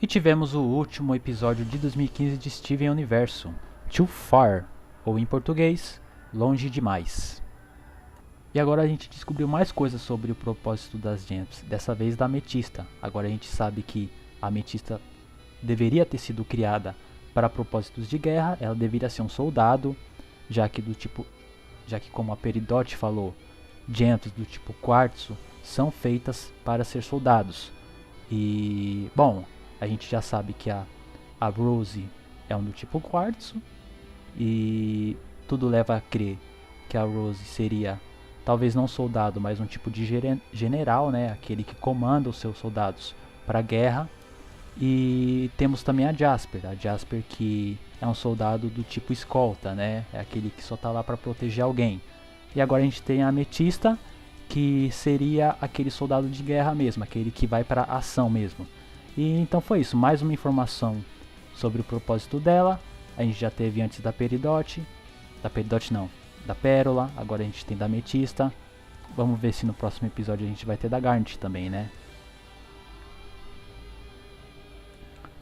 E tivemos o último episódio de 2015 de Steven Universo, Too Far, ou em português, Longe Demais. E agora a gente descobriu mais coisas sobre o propósito das Gems, dessa vez da Ametista. Agora a gente sabe que a Ametista deveria ter sido criada para propósitos de guerra, ela deveria ser um soldado, já que como a Peridot falou, Gems do tipo quartzo são feitas para ser soldados. E, bom, a gente já sabe que a Rose é um do tipo quartzo, e tudo leva a crer que a Rose seria talvez não soldado, mas um tipo de general, né? Aquele que comanda os seus soldados para a guerra. E temos também a Jasper que é um soldado do tipo escolta, né? É aquele que só tá lá para proteger alguém. E agora a gente tem a Ametista, que seria aquele soldado de guerra mesmo, aquele que vai para ação mesmo. E então foi isso, mais uma informação sobre o propósito dela. A gente já teve antes da Peridot não, da Pérola, agora a gente tem da Ametista. Vamos ver se no próximo episódio a gente vai ter da Garnet também, né?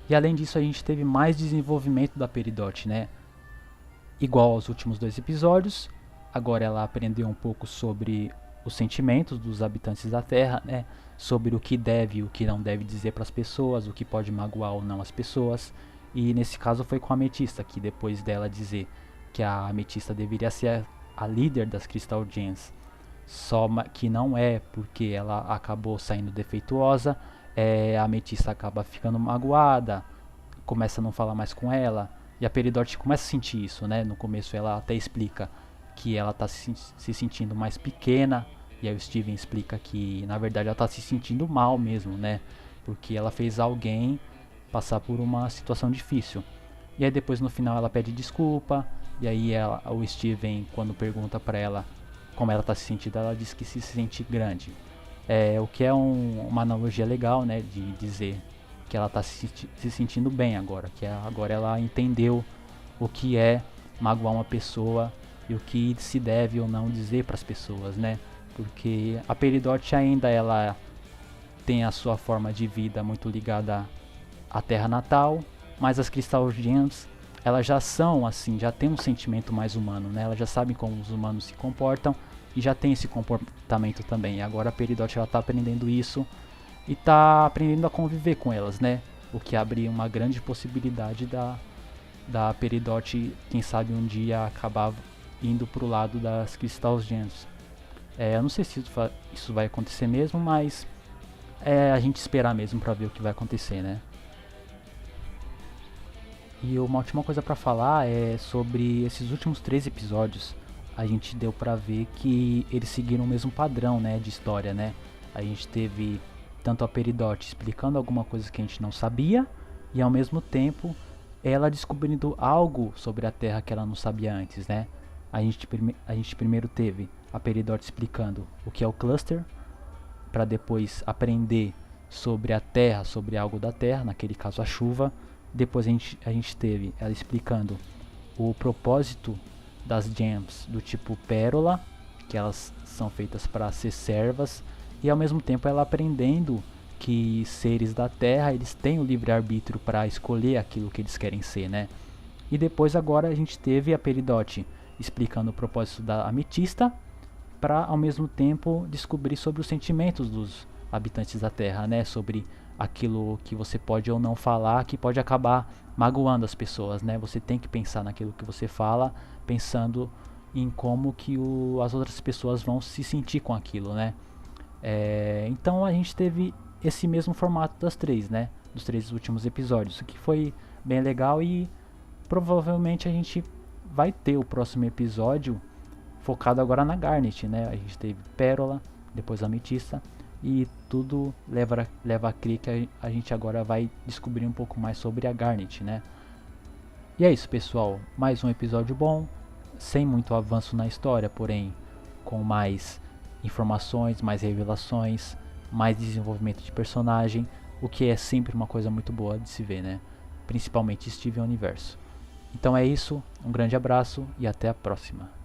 E além disso a gente teve mais desenvolvimento da Peridot, né? Igual aos últimos dois episódios, agora ela aprendeu um pouco sobre os sentimentos dos habitantes da Terra, né? Sobre o que deve e o que não deve dizer para as pessoas, o que pode magoar ou não as pessoas. E nesse caso foi com a Ametista, que depois dela dizer que a Ametista deveria ser a líder das Crystal Gems, só que não é porque ela acabou saindo defeituosa, a Ametista acaba ficando magoada, começa a não falar mais com ela, e a Peridot começa a sentir isso, né? No começo ela até explica que ela está se sentindo mais pequena, e aí o Steven explica que na verdade ela está se sentindo mal mesmo, né? Porque ela fez alguém passar por uma situação difícil. E aí depois no final ela pede desculpa, e aí o Steven, quando pergunta pra ela como ela tá se sentindo, ela diz que se sente grande. O que é uma analogia legal, né, de dizer que ela tá se sentindo bem agora, que agora ela entendeu o que é magoar uma pessoa e o que se deve ou não dizer para as pessoas, né? Porque a Peridot ainda ela tem a sua forma de vida muito ligada à terra natal, mas as Crystal Gems elas já são assim, já tem um sentimento mais humano, né? Elas já sabem como os humanos se comportam e já tem esse comportamento também. E agora a Peridot ela tá aprendendo isso e tá aprendendo a conviver com elas, né? O que abre uma grande possibilidade da Peridot, quem sabe um dia acabar indo pro lado das Crystal Gems. Eu não sei se isso vai acontecer mesmo, mas a gente esperar mesmo para ver o que vai acontecer, né? E uma última coisa para falar é sobre esses últimos 3 episódios. A gente deu pra ver que eles seguiram o mesmo padrão, né, de história, né? A gente teve tanto a Peridot explicando alguma coisa que a gente não sabia e ao mesmo tempo ela descobrindo algo sobre a Terra que ela não sabia antes, né? A gente primeiro teve a Peridot explicando o que é o cluster, para depois aprender sobre a Terra, sobre algo da Terra, naquele caso a chuva. Depois a gente teve ela explicando o propósito das gems do tipo pérola, que elas são feitas para ser servas, e ao mesmo tempo ela aprendendo que seres da Terra eles têm o livre-arbítrio para escolher aquilo que eles querem ser, né? E depois agora a gente teve a Peridot explicando o propósito da Ametista, para ao mesmo tempo descobrir sobre os sentimentos dos habitantes da Terra, né? Sobre aquilo que você pode ou não falar, que pode acabar magoando as pessoas, né? Você tem que pensar naquilo que você fala, pensando em como que as outras pessoas vão se sentir com aquilo, né? Então a gente teve esse mesmo formato das 3, né? Dos 3 últimos episódios, o que foi bem legal e provavelmente a gente vai ter o próximo episódio focado agora na Garnet, né? A gente teve Pérola, depois Ametista, e tudo leva a crer que a gente agora vai descobrir um pouco mais sobre a Garnet, né? E é isso, pessoal, mais um episódio bom, sem muito avanço na história, porém com mais informações, mais revelações, mais desenvolvimento de personagem, o que é sempre uma coisa muito boa de se ver, né? Principalmente Steven Universo. Então é isso, um grande abraço e até a próxima.